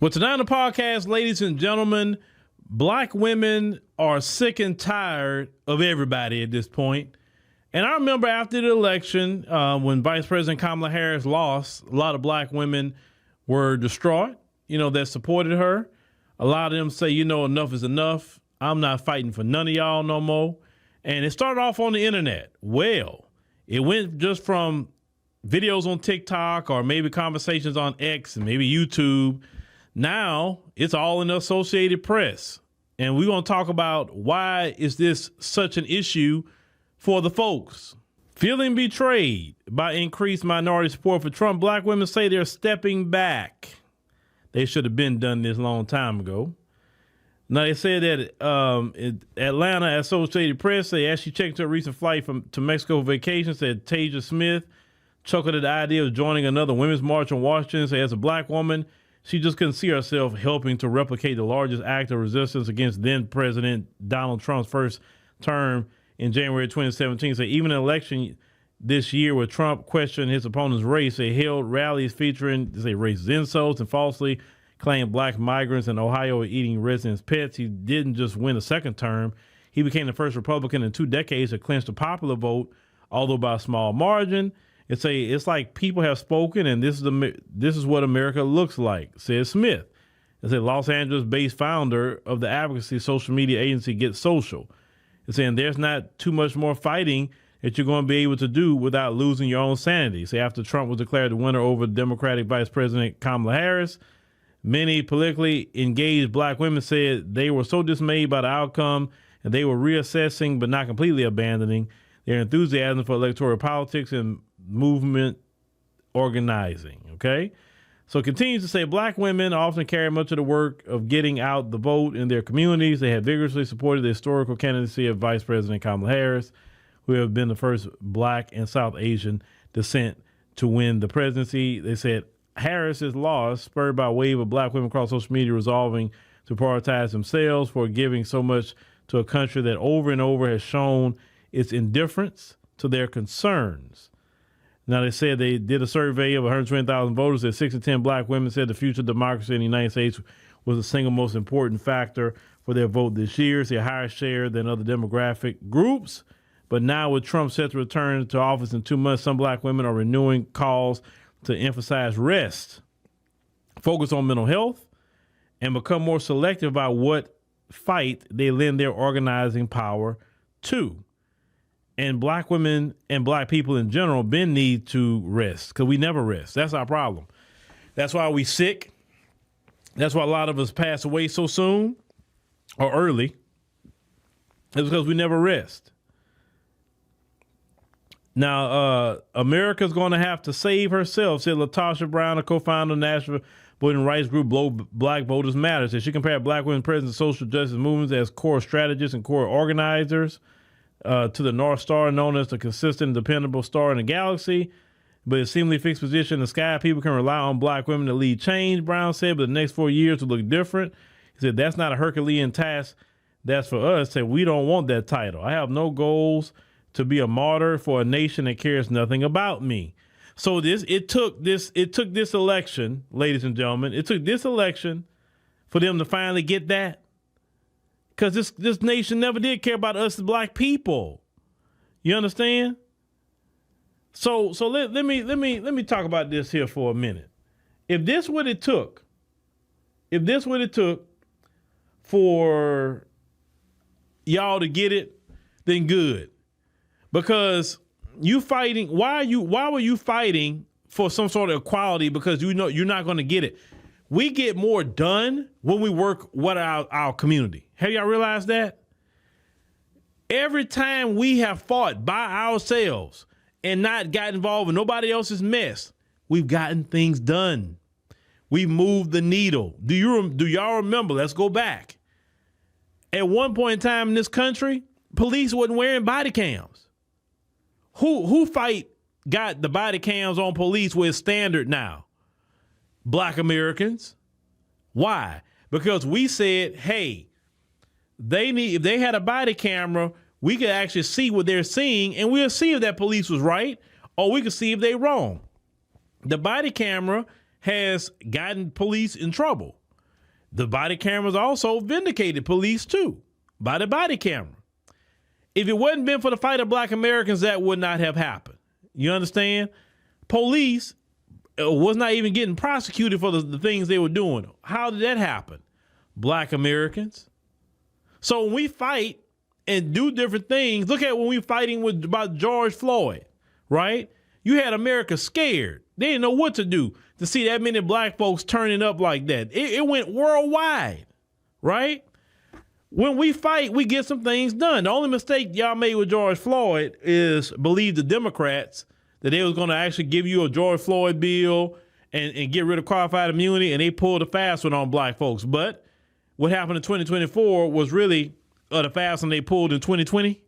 Well, tonight on the podcast, ladies and gentlemen, black women are sick and tired of everybody at this point. And I remember after the election, when Vice President Kamala Harris lost, a lot of black women were distraught, that supported her. A lot of them say, enough is enough. I'm not fighting for none of y'all no more. And it started off on the internet. Well, it went just from videos on TikTok or maybe conversations on X and maybe YouTube. Now it's all in the Associated Press. And we're going to talk about why is this such an issue for the folks. Feeling betrayed by increased minority support for Trump, black women say they're stepping back. They should have been done this a long time ago. Now, they said that in Atlanta, Associated Press, as she checked her recent flight to Mexico vacation, said Taja Smith chuckled at the idea of joining another women's march in Washington. So as a black woman, she just couldn't see herself helping to replicate the largest act of resistance against then-President Donald Trump's first term in January 2017. So even an election this year where Trump questioned his opponent's race, they held rallies featuring, racist insults and falsely claimed black migrants in Ohio are eating residents' pets. He didn't just win a second term. He became the first Republican in 2 decades to clinch the popular vote, although by a small margin. It's like people have spoken, and this is what America looks like, says Smith. It's a Los Angeles-based founder of the advocacy social media agency Get Social. It's saying there's not too much more fighting that you're going to be able to do without losing your own sanity. So after Trump was declared the winner over Democratic Vice President Kamala Harris, many politically engaged black women said they were so dismayed by the outcome and they were reassessing but not completely abandoning their enthusiasm for electoral politics and movement organizing. Okay. So it continues to say black women often carry much of the work of getting out the vote in their communities. They have vigorously supported the historical candidacy of Vice President Kamala Harris, who have been the first black and South Asian descent to win the presidency. They said Harris's loss, spurred by a wave of black women across social media resolving to prioritize themselves for giving so much to a country that over and over has shown its indifference to their concerns. Now, they said they did a survey of 120,000 voters that 6 in 10 black women said the future of democracy in the United States was the single most important factor for their vote this year. It's a higher share than other demographic groups. But now with Trump set to return to office in 2 months, some black women are renewing calls to emphasize rest, focus on mental health, and become more selective about what fight they lend their organizing power to. And black women and black people in general been need to rest because we never rest. That's our problem. That's why we sick. That's why a lot of us pass away so soon or early. It's because we never rest. Now, America's going to have to save herself, said LaTosha Brown, a co-founder of the national voting rights group Black Voters Matter. Said she compared black women present in social justice movements as core strategists and core organizers to the North Star, known as the consistent, dependable star in the galaxy. But a seemingly fixed position in the sky, people can rely on black women to lead change, Brown said, but the next 4 years will look different. He said, that's not a Herculean task. That's for us. Said, we don't want that title. I have no goals to be a martyr for a nation that cares nothing about me. So it took this election, ladies and gentlemen, it took this election for them to finally get that. Because this nation never did care about us as black people. You understand? So let me talk about this here for a minute. If this what it took for y'all to get it, then good. Because why were you fighting for some sort of equality? Because you know you're not going to get it. We get more done when we work with our community. Have y'all realized that? Every time we have fought by ourselves and not got involved in nobody else's mess, we've gotten things done. We've moved the needle. Do y'all remember? Let's go back. At one point in time in this country, police wasn't wearing body cams. Who got the body cams on police where it's standard now? Black Americans. Why? Because we said, hey, if they had a body camera, we could actually see what they're seeing, and we'll see if that police was right, or we could see if they're wrong. The body camera has gotten police in trouble. The body cameras also vindicated police too, by the body camera. If it wasn't been for the fight of black Americans, that would not have happened. You understand? Police was not even getting prosecuted for the things they were doing. How did that happen? Black Americans. So when we fight and do different things, look at when we fighting about George Floyd, right? You had America scared. They didn't know what to do to see that many black folks turning up like that. It went worldwide, right? When we fight, we get some things done. The only mistake y'all made with George Floyd is believe the Democrats that they was going to actually give you a George Floyd bill and get rid of qualified immunity, and they pulled a fast one on black folks. But what happened in 2024 was really the fast one they pulled in 2020,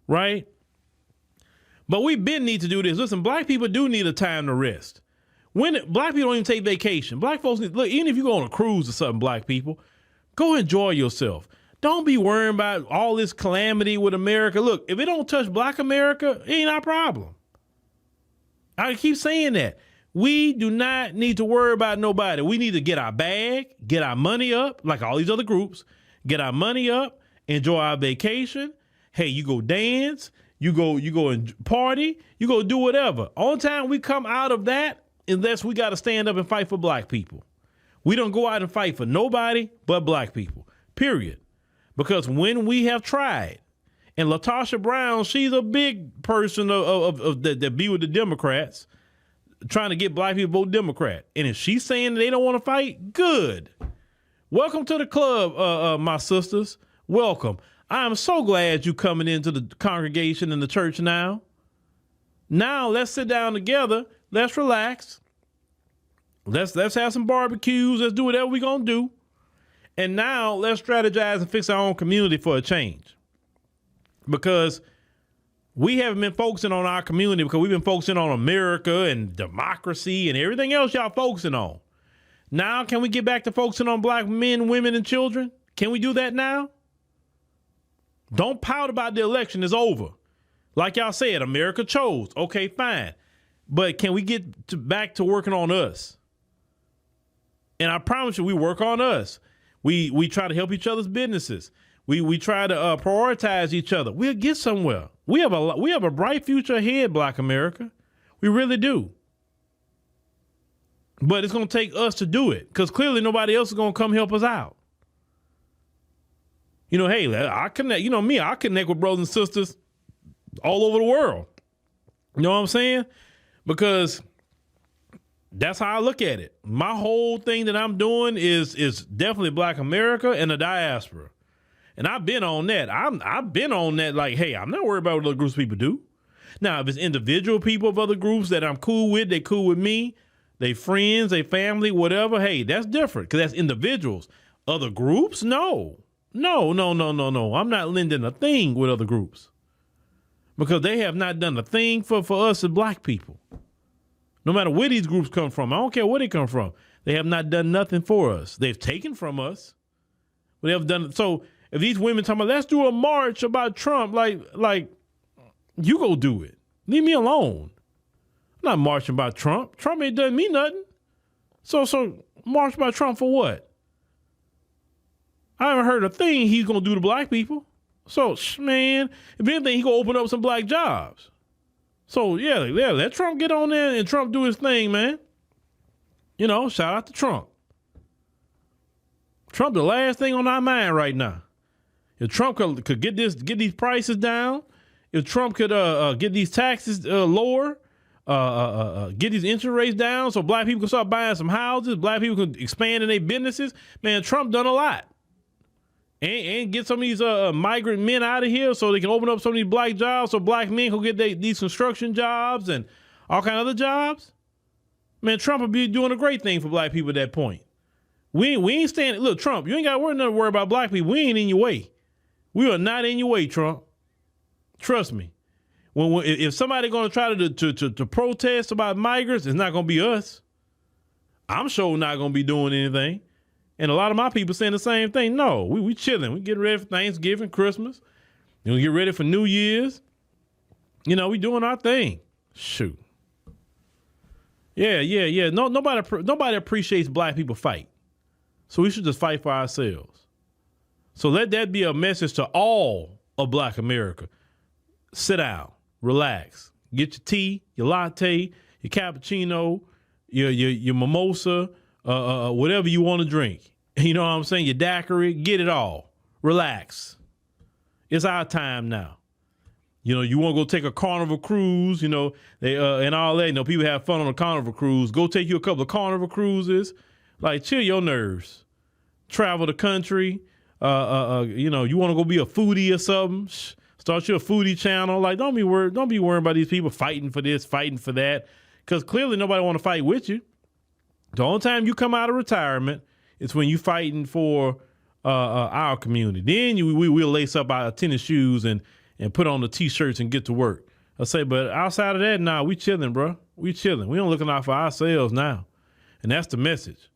right? But we need to do this. Listen, black people do need a time to rest. When black people don't even take vacation. Black folks need, look, even if you go on a cruise or something, black people, go enjoy yourself. Don't be worrying about all this calamity with America. Look, if it don't touch black America, it ain't our problem. I keep saying that. We do not need to worry about nobody. We need to get our bag, get our money up, like all these other groups, get our money up, enjoy our vacation. Hey, you go dance, you go and party, you go do whatever. Only time we come out of that, unless we got to stand up and fight for black people. We don't go out and fight for nobody but black people, period. Because when we have tried, and LaTosha Brown, she's a big person that be with the Democrats, trying to get black people to vote Democrat. And if she's saying they don't want to fight, good. Welcome to the club, my sisters. Welcome. I am so glad you coming into the congregation in the church now. Now let's sit down together. Let's relax. Let's have some barbecues. Let's do whatever we're going to do. And now let's strategize and fix our own community for a change. Because we haven't been focusing on our community because we've been focusing on America and democracy and everything else y'all focusing on. Now, can we get back to focusing on black men, women, and children? Can we do that now? Don't pout about the election. It's over. Like y'all said, America chose. Okay, fine. But can we get back to working on us? And I promise you, we work on us. We try to help each other's businesses. We try to prioritize each other. We'll get somewhere. We have a bright future ahead, black America. We really do. But it's going to take us to do it because clearly nobody else is going to come help us out. You know, hey, I connect. You know me, I connect with brothers and sisters all over the world. You know what I'm saying? Because that's how I look at it. My whole thing that I'm doing is definitely black America and the diaspora. And I've been on that. I've been on that like, hey, I'm not worried about what other groups of people do. Now, if it's individual people of other groups that I'm cool with, they cool with me, they friends, they family, whatever, hey, that's different because that's individuals. Other groups? No. I'm not lending a thing with other groups because they have not done a thing for us as black people. No matter where these groups come from, I don't care where they come from. They have not done nothing for us. They've taken from us, but they have done. So if these women talking about, let's do a march about Trump, like you go do it. Leave me alone. I'm not marching about Trump. Trump ain't done me nothing. So march about Trump for what? I haven't heard a thing he's going to do to black people. So, man, if anything, he going to open up some black jobs. So, yeah, let Trump get on there and Trump do his thing, man. You know, shout out to Trump. Trump, the last thing on our mind right now. If Trump could get these prices down, if Trump could get these taxes lower, get these interest rates down so black people can start buying some houses, black people can expand in their businesses, man, Trump done a lot. And get some of these migrant men out of here so they can open up some of these black jobs so black men can get these construction jobs and all kind of other jobs. Man, Trump would be doing a great thing for black people at that point. We ain't standing. Look, Trump, you ain't got to worry about black people. We ain't in your way. We are not in your way, Trump. Trust me. If somebody going to try to protest about migrants, it's not going to be us. I'm sure not going to be doing anything. And a lot of my people saying the same thing. No, we chilling. We getting ready for Thanksgiving, Christmas. We get ready for New Year's. You know, we doing our thing. Shoot. Yeah. Nobody appreciates black people fight. So we should just fight for ourselves. So let that be a message to all of Black America. Sit down, relax, get your tea, your latte, your cappuccino, your mimosa, whatever you want to drink. You know what I'm saying? Your daiquiri, get it all. Relax. It's our time now. You know, you want to go take a Carnival cruise, you know, and all that. You know, people have fun on a Carnival cruise. Go take you a couple of Carnival cruises. Like, chill your nerves. Travel the country. You know, you want to go be a foodie or something. Start your foodie channel. Like, don't be worried about these people fighting for this, fighting for that. Because clearly nobody want to fight with you. The only time you come out of retirement is when you fighting for our community. Then we'll lace up our tennis shoes and put on the T-shirts and get to work. I say, but outside of that, nah, we chilling, bro. We chilling. We don't looking out for ourselves now. And that's the message.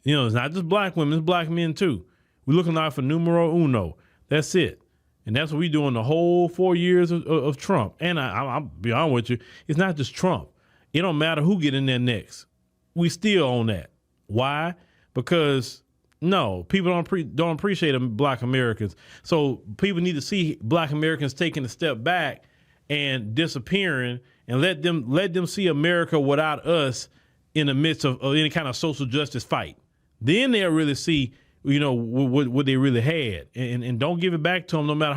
You know, it's not just black women, it's black men too. We're looking out for numero uno. That's it. And that's what we doing the whole 4 years of Trump. And I'll be honest with you, it's not just Trump. It don't matter who get in there next. We still on that. Why? Because no, people don't appreciate Black Americans. So people need to see Black Americans taking a step back and disappearing, and let them see America without us in the midst of any kind of social justice fight. Then they'll really see, you know, what they really had, and don't give it back to them no matter how